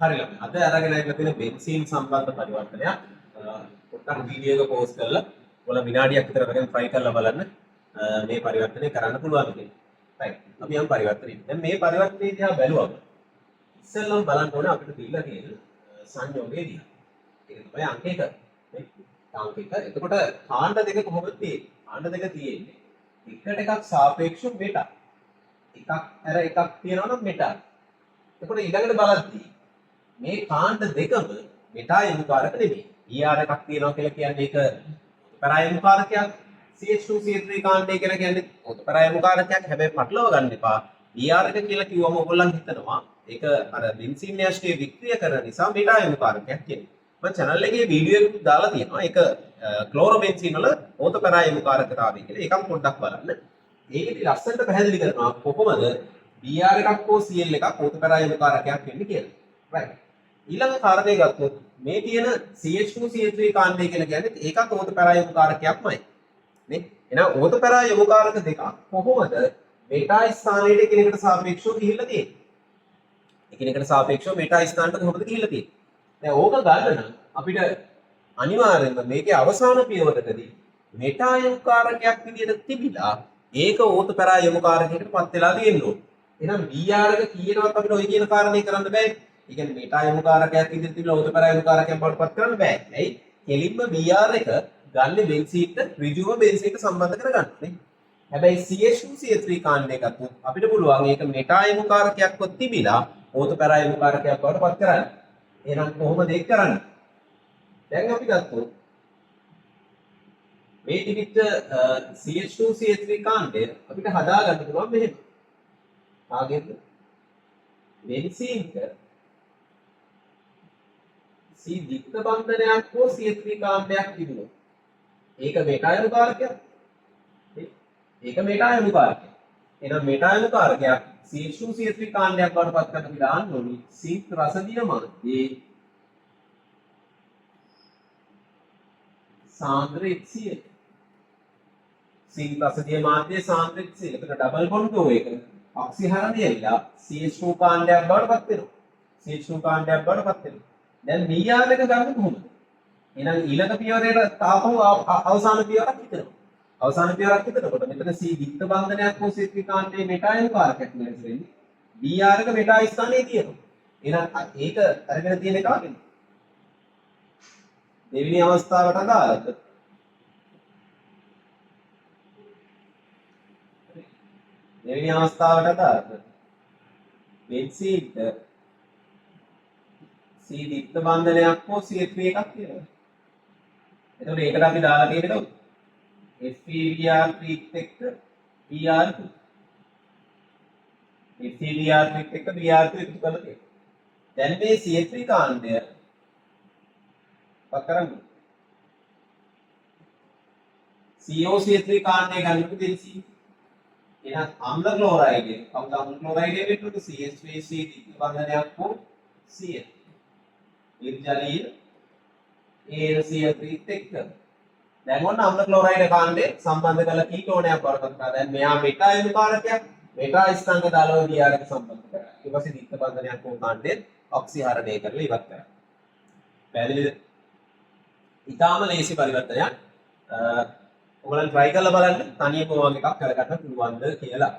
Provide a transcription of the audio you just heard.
හරි ළමයි. අද අරගෙන ඇවිල්ලා තියෙන බෙන්සීන් සම්බන්ධ පරිවර්තනයක් පොඩ්ඩක් වීඩියෝ එක පෝස්ට් කරලා ඔයාලා විනාඩියක් විතර අරගෙන try කරලා බලන්න මේ පරිවර්තනය කරන්න පුළුවන් කියලා. right. අපි යම් පරිවර්තනයක්. දැන් මේ පරිවර්තනය දිහා බැලුවම ඉස්සෙල්ලම බලන්න ඕනේ අපිට දීලා තියෙන සංයෝගය දිහා. ඒක තමයි අංක 1. නේ? අංක 1. එතකොට කාණ්ඩ දෙක කොහොමද තියෙන්නේ? කාණ්ඩ දෙක තියෙන්නේ එකට එකක් සාපේක්ෂව මෙටා. එකක් අර එකක් තියෙනවා නම් මෙටා. එතකොට ඊළඟට බලද්දී මේ කාණ්ඩ දෙකම මෙටා යොමුකාරක නෙමෙයි. ER එකක් තියෙනවා කියලා කියන්නේ ඒක උත්තරා යොමුකාරකයක්. CH2CH3 කාණ්ඩය කියලා කියන්නේ උත්තරා යොමුකාරකයක්. හැබැයි පටලව ගන්න එපා. ER එක කියලා කිව්වම ඔයගොල්ලන් හිතනවා ඒක අර බෙන්සීන් න්‍යෂ්ටිය වික්‍රිය කරන නිසා මෙටා යොමුකාරකයක් කියන්නේ. මම channel එකේ වීඩියෝ එකක් දාලා තියෙනවා. ඒක ක්ලෝරෝබෙන්සීන් වල ඕතපරා යොමුකාරකතාවය කියලා. ඒකම පොඩ්ඩක් බලන්න. ඒකේ ලස්සනට පැහැදිලි කරනවා කොහොමද BR එකක් හෝ CL එකක් ඕතපරා යොමුකාරකයක් වෙන්නේ කියලා. right. ඊළඟ කාරණේ ගත්තොත් මේ තියෙන CH2CH3 කාණ්ඩය කියලා කියන්නේ ඒකත් ඕතපරා යොමුකාරකයක්මයි. නේ? එහෙනම් ඕතපරා යොමුකාරක දෙකක් කොහොමද මෙටා ස්ථානයේ එකිනෙකට සාපේක්ෂව ගිහිල්ලා තියෙන්නේ? එකිනෙකට සාපේක්ෂව මෙටා ස්ථානට කොහොමද ගිහිල්ලා තියෙන්නේ? දැන් ඕක ගන්න නම් අපිට අනිවාර්යෙන්ම මේකේ අවසාන පියවරකදී මෙටා යොමුකාරකයක් විදිහට තිබිලා ඒක ඕතපරා යොමුකාරකයකට පත් වෙලා තියෙන්න ඕනේ. එහෙනම් BR එක කීයනවත් අපිට ওই කියන කාරණේ කරන්න බෑ. ඒ කියන්නේ මෙටා යොමුකාරකයක් විදිහට තිබිලා ඕතපරා යොමුකාරකයක් බවට පත් කරන්න බෑ. ඇයි? කෙලින්ම BR එක ගන්න බෙන්සීන්ට ඍජුව බෙන්සීන්ට සම්බන්ධ කරගන්න නේ. හැබැයි CH2CH3 කාණ්ඩය ගත්තොත් අපිට පුළුවන් ඒක මෙටා යොමුකාරකයක්ව තිබිලා ඕතපරා යොමුකාරකයක් බවට පත් කරන්න. එහෙනම් කොහොමද ඒක කරන්නේ? දැන් අපි ගත්තොත් මේ තිබිච්ච CH2CH3 කාණ්ඩය අපිට හදා ගන්න පුළුවන් මෙහෙම. කාගෙන්ද? බෙන්සීන්ක C දික්ත බන්ධනයක් හෝ CH3 කාණ්ඩයක් තිබුණොත් ඒක මෙටා යොමුකාරකයක්. ඒක මෙටා යොමුකාරකයක්. එහෙනම් මෙටා යොමුකාරකයක් CH2CH3 කාණ්ඩයක් බවට පත් කරන්න අපි දාන්න ඕනි සිංක් රසදිය මාධ්‍යයේ සාන්ද්‍ර HCl. සිංක් රසදිය මාධ්‍යයේ සාන්ද්‍ර HCl. එතන ඩබල් බොන්ඩ් එක ඔක්සිහරණය වෙලා CH2 කාණ්ඩයක් බවට පත් වෙනවා. CH2 කාණ්ඩයක් බවට පත් වෙනවා. දැන් BR එක ගන්න කොහොමද? එහෙනම් ඊළඟ පියවරේට තාපහු අවසාන පියවරක් හිතනවා. අවසාන පියවරක් හිතනකොට මෙතන C දික්ත බන්ධනයක් හෝ CH3 කාණ්ඩයේ මෙටා යොමුකාරකයක් නැති වෙන්නේ. BR එක මෙටා ස්ථානයේ තියෙනවා. එහෙනම් ඒක අරගෙන තියෙන එක වගේ. දෙවෙනි අවස්ථාවට අදාළද? දෙවෙනි අවස්ථාවට අදාළද? බෙන්සීන්ට C දික්ත බන්ධනයක් හෝ CH3 එකක් තියෙනවා. එතකොට ඒකට අපි දාලා තියෙන්නේ FeBr3 එක්ක Br2. FeBr3 එක්ක Br2 එකතු කරලා තියෙනවා. දැන් මේ CH3 කාණ්ඩය පත් කරන්නේ COCH3 කාණ්ඩය ගන්නකොට බෙන්සීන්. එහෙනම් අම්ල ක්ලෝරයිඩ් එක. කවුද අම්ල ක්ලෝරයිඩ් එක වෙන්නේ? CH3C දික්ත බන්ධනයක් හෝ Cl. ඉර්ජලීය AlCl3 එක්ක. දැන් ඔන්න අම්ල ක්ලෝරයිඩ් කාණ්ඩය සම්බන්ධ කරලා කීටෝනයක් බවට පත් කරලා දැන් මෙහා මෙටා යොමුකාරකයක් මෙටා ස්ථාංග දාලා BR එක සම්බන්ධ කරා. ඊට පස්සේ දික්ත බන්ධනයක් හෝ කාණ්ඩය ඔක්සිහරණය කරලා ඉවත් කරා. පැහැදිලිද? ඊටාම ලේසි පරිවර්තනයක්. ඔයගොල්ලන් try කරලා බලන්න තනියම වගේ එකක් කරගන්න පුළුවන්ද කියලා.